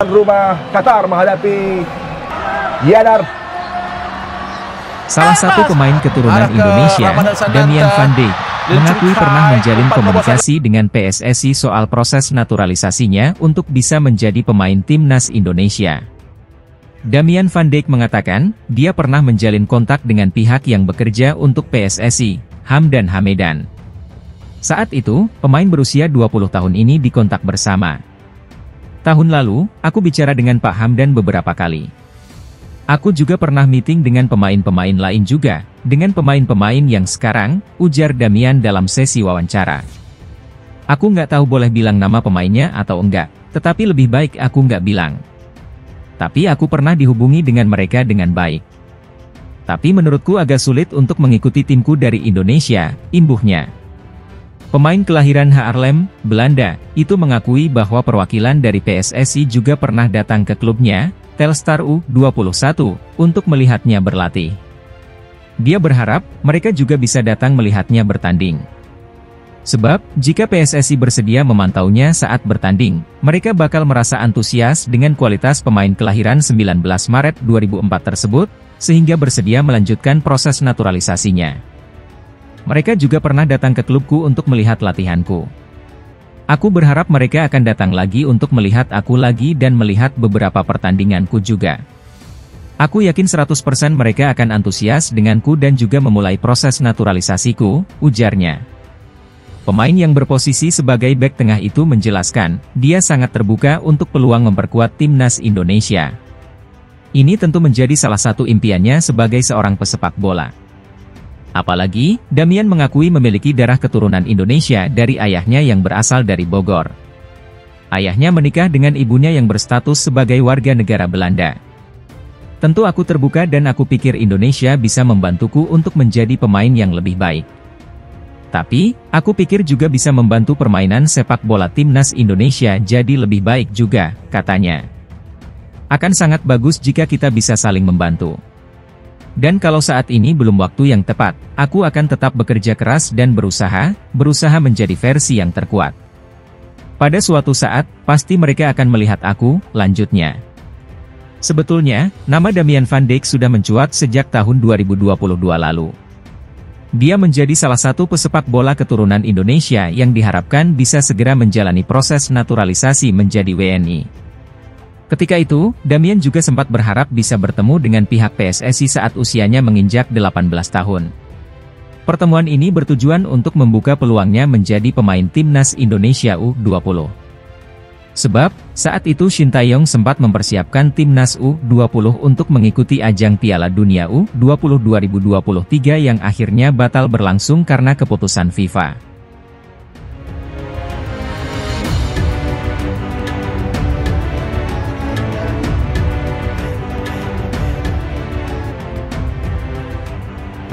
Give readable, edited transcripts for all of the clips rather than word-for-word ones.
Rumah Qatar menghadapi Yanar. Salah satu pemain keturunan Indonesia, Damian Van Dijk, mengakui pernah menjalin komunikasi dengan PSSI soal proses naturalisasinya untuk bisa menjadi pemain timnas Indonesia. Damian Van Dijk mengatakan, dia pernah menjalin kontak dengan pihak yang bekerja untuk PSSI, Hamdan Hamedan. Saat itu, pemain berusia 20 tahun ini dikontak bersama. Tahun lalu, aku bicara dengan Pak Hamdan beberapa kali. Aku juga pernah meeting dengan pemain-pemain lain juga, dengan pemain-pemain yang sekarang, ujar Damian dalam sesi wawancara. Aku nggak tahu boleh bilang nama pemainnya atau enggak, tetapi lebih baik aku nggak bilang. Tapi aku pernah dihubungi dengan mereka dengan baik. Tapi menurutku agak sulit untuk mengikuti timku dari Indonesia, imbuhnya. Pemain kelahiran Haarlem, Belanda, itu mengakui bahwa perwakilan dari PSSI juga pernah datang ke klubnya, Telstar U21, untuk melihatnya berlatih. Dia berharap, mereka juga bisa datang melihatnya bertanding. Sebab, jika PSSI bersedia memantaunya saat bertanding, mereka bakal merasa antusias dengan kualitas pemain kelahiran 19 Maret 2004 tersebut, sehingga bersedia melanjutkan proses naturalisasinya. Mereka juga pernah datang ke klubku untuk melihat latihanku. Aku berharap mereka akan datang lagi untuk melihat aku lagi dan melihat beberapa pertandinganku juga. Aku yakin 100% mereka akan antusias denganku dan juga memulai proses naturalisasiku, ujarnya. Pemain yang berposisi sebagai bek tengah itu menjelaskan, dia sangat terbuka untuk peluang memperkuat timnas Indonesia. Ini tentu menjadi salah satu impiannya sebagai seorang pesepak bola. Apalagi, Damian mengakui memiliki darah keturunan Indonesia dari ayahnya yang berasal dari Bogor. Ayahnya menikah dengan ibunya yang berstatus sebagai warga negara Belanda. Tentu aku terbuka dan aku pikir Indonesia bisa membantuku untuk menjadi pemain yang lebih baik. Tapi, aku pikir juga bisa membantu permainan sepak bola timnas Indonesia jadi lebih baik juga, katanya. Akan sangat bagus jika kita bisa saling membantu. Dan kalau saat ini belum waktu yang tepat, aku akan tetap bekerja keras dan berusaha menjadi versi yang terkuat. Pada suatu saat, pasti mereka akan melihat aku, lanjutnya. Sebetulnya, nama Damian Van Dijk sudah mencuat sejak tahun 2022 lalu. Dia menjadi salah satu pesepak bola keturunan Indonesia yang diharapkan bisa segera menjalani proses naturalisasi menjadi WNI. Ketika itu, Damian juga sempat berharap bisa bertemu dengan pihak PSSI saat usianya menginjak 18 tahun. Pertemuan ini bertujuan untuk membuka peluangnya menjadi pemain timnas Indonesia U20. Sebab, saat itu Shin Tae-yong sempat mempersiapkan timnas U20 untuk mengikuti ajang Piala Dunia U20 2023 yang akhirnya batal berlangsung karena keputusan FIFA.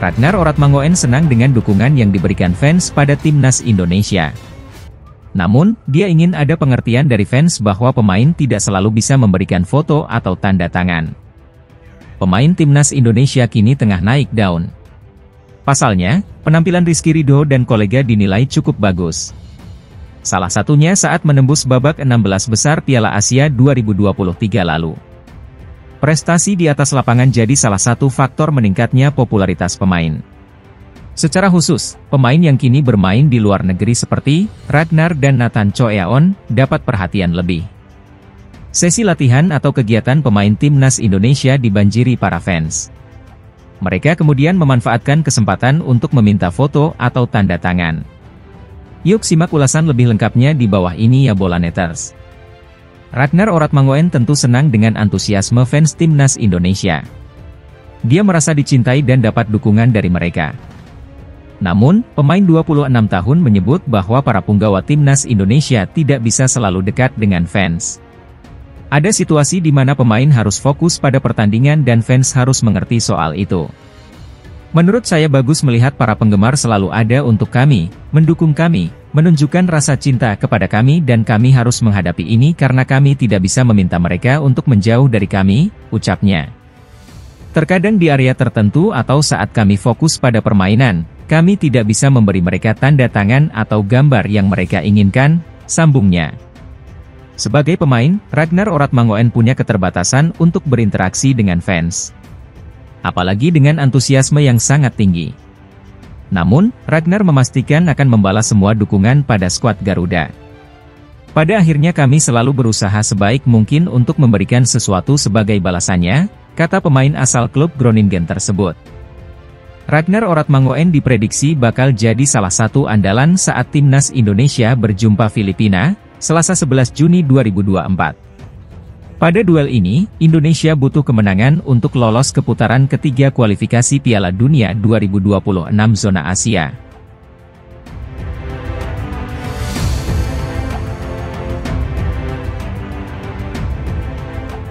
Ragnar Oratmangoen senang dengan dukungan yang diberikan fans pada timnas Indonesia. Namun, dia ingin ada pengertian dari fans bahwa pemain tidak selalu bisa memberikan foto atau tanda tangan. Pemain timnas Indonesia kini tengah naik daun. Pasalnya, penampilan Rizky Ridho dan kolega dinilai cukup bagus. Salah satunya saat menembus babak 16 besar Piala Asia 2023 lalu. Prestasi di atas lapangan jadi salah satu faktor meningkatnya popularitas pemain. Secara khusus, pemain yang kini bermain di luar negeri seperti Ragnar dan Nathan Choeaon dapat perhatian lebih. Sesi latihan atau kegiatan pemain timnas Indonesia dibanjiri para fans. Mereka kemudian memanfaatkan kesempatan untuk meminta foto atau tanda tangan. Yuk simak ulasan lebih lengkapnya di bawah ini ya Bolaneters. Ragnar Oratmangoen tentu senang dengan antusiasme fans timnas Indonesia. Dia merasa dicintai dan dapat dukungan dari mereka. Namun, pemain 26 tahun menyebut bahwa para punggawa timnas Indonesia tidak bisa selalu dekat dengan fans. Ada situasi di mana pemain harus fokus pada pertandingan dan fans harus mengerti soal itu. Menurut saya bagus melihat para penggemar selalu ada untuk kami, mendukung kami, menunjukkan rasa cinta kepada kami dan kami harus menghadapi ini karena kami tidak bisa meminta mereka untuk menjauh dari kami, ucapnya. Terkadang di area tertentu atau saat kami fokus pada permainan, kami tidak bisa memberi mereka tanda tangan atau gambar yang mereka inginkan, sambungnya. Sebagai pemain, Ragnar Oratmangoen punya keterbatasan untuk berinteraksi dengan fans. Apalagi dengan antusiasme yang sangat tinggi. Namun, Ragnar memastikan akan membalas semua dukungan pada skuad Garuda. Pada akhirnya kami selalu berusaha sebaik mungkin untuk memberikan sesuatu sebagai balasannya, kata pemain asal klub Groningen tersebut. Ragnar Oratmangoen diprediksi bakal jadi salah satu andalan saat timnas Indonesia berjumpa Filipina, Selasa 11 Juni 2024. Pada duel ini, Indonesia butuh kemenangan untuk lolos ke putaran ketiga kualifikasi Piala Dunia 2026 zona Asia.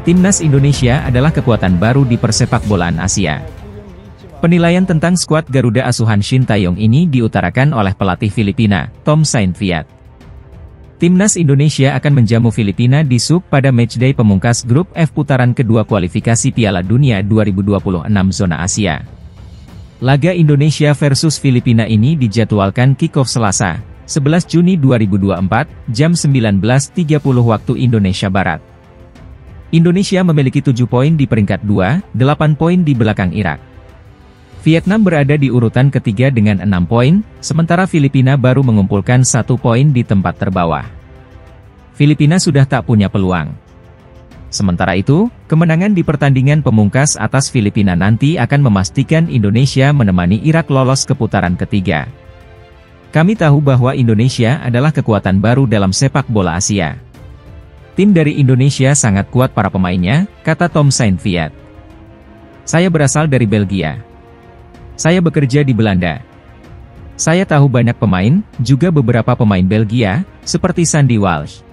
Timnas Indonesia adalah kekuatan baru di persepakbolaan Asia. Penilaian tentang skuad Garuda asuhan Shin Tae-yong ini diutarakan oleh pelatih Filipina, Tom Saintfiet. Timnas Indonesia akan menjamu Filipina di Sub pada matchday pemungkas grup F putaran kedua kualifikasi Piala Dunia 2026 zona Asia. Laga Indonesia versus Filipina ini dijadwalkan kick-off Selasa, 11 Juni 2024, jam 19.30 waktu Indonesia Barat. Indonesia memiliki 7 poin di peringkat 2, 8 poin di belakang Irak. Vietnam berada di urutan ketiga dengan 6 poin, sementara Filipina baru mengumpulkan 1 poin di tempat terbawah. Filipina sudah tak punya peluang. Sementara itu, kemenangan di pertandingan pemungkas atas Filipina nanti akan memastikan Indonesia menemani Irak lolos ke putaran ketiga. Kami tahu bahwa Indonesia adalah kekuatan baru dalam sepak bola Asia. Tim dari Indonesia sangat kuat para pemainnya, kata Tom Saintfiet. Saya berasal dari Belgia. Saya bekerja di Belanda. Saya tahu banyak pemain, juga beberapa pemain Belgia, seperti Sandy Walsh.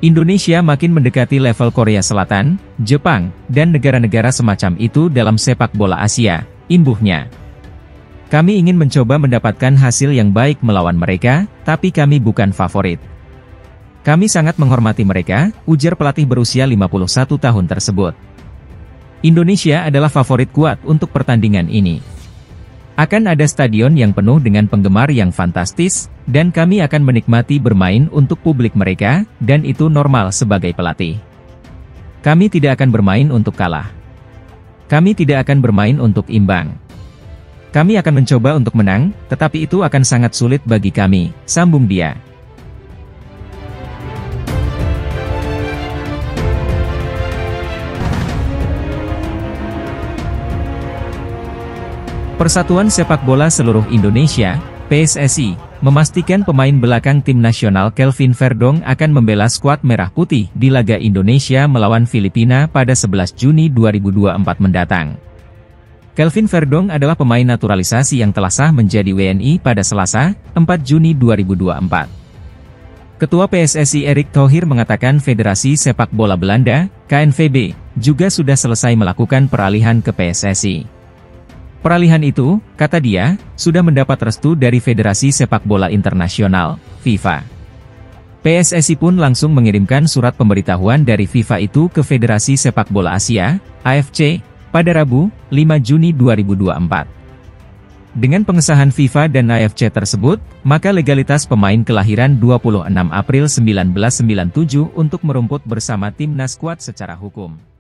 Indonesia makin mendekati level Korea Selatan, Jepang, dan negara-negara semacam itu dalam sepak bola Asia, imbuhnya. Kami ingin mencoba mendapatkan hasil yang baik melawan mereka, tapi kami bukan favorit. Kami sangat menghormati mereka, ujar pelatih berusia 51 tahun tersebut. Indonesia adalah favorit kuat untuk pertandingan ini. Akan ada stadion yang penuh dengan penggemar yang fantastis, dan kami akan menikmati bermain untuk publik mereka, dan itu normal sebagai pelatih. Kami tidak akan bermain untuk kalah. Kami tidak akan bermain untuk imbang. Kami akan mencoba untuk menang, tetapi itu akan sangat sulit bagi kami, sambung dia. Persatuan Sepak Bola Seluruh Indonesia, PSSI, memastikan pemain belakang tim nasional Kelvin Verdong akan membela skuad Merah Putih di laga Indonesia melawan Filipina pada 11 Juni 2024 mendatang. Kelvin Verdong adalah pemain naturalisasi yang telah sah menjadi WNI pada Selasa, 4 Juni 2024. Ketua PSSI Erick Thohir mengatakan Federasi Sepak Bola Belanda, KNVB, juga sudah selesai melakukan peralihan ke PSSI. Peralihan itu, kata dia, sudah mendapat restu dari Federasi Sepak Bola Internasional, FIFA. PSSI pun langsung mengirimkan surat pemberitahuan dari FIFA itu ke Federasi Sepak Bola Asia, AFC, pada Rabu, 5 Juni 2024. Dengan pengesahan FIFA dan AFC tersebut, maka legalitas pemain kelahiran 26 April 1997 untuk merumput bersama timnas kuat secara hukum.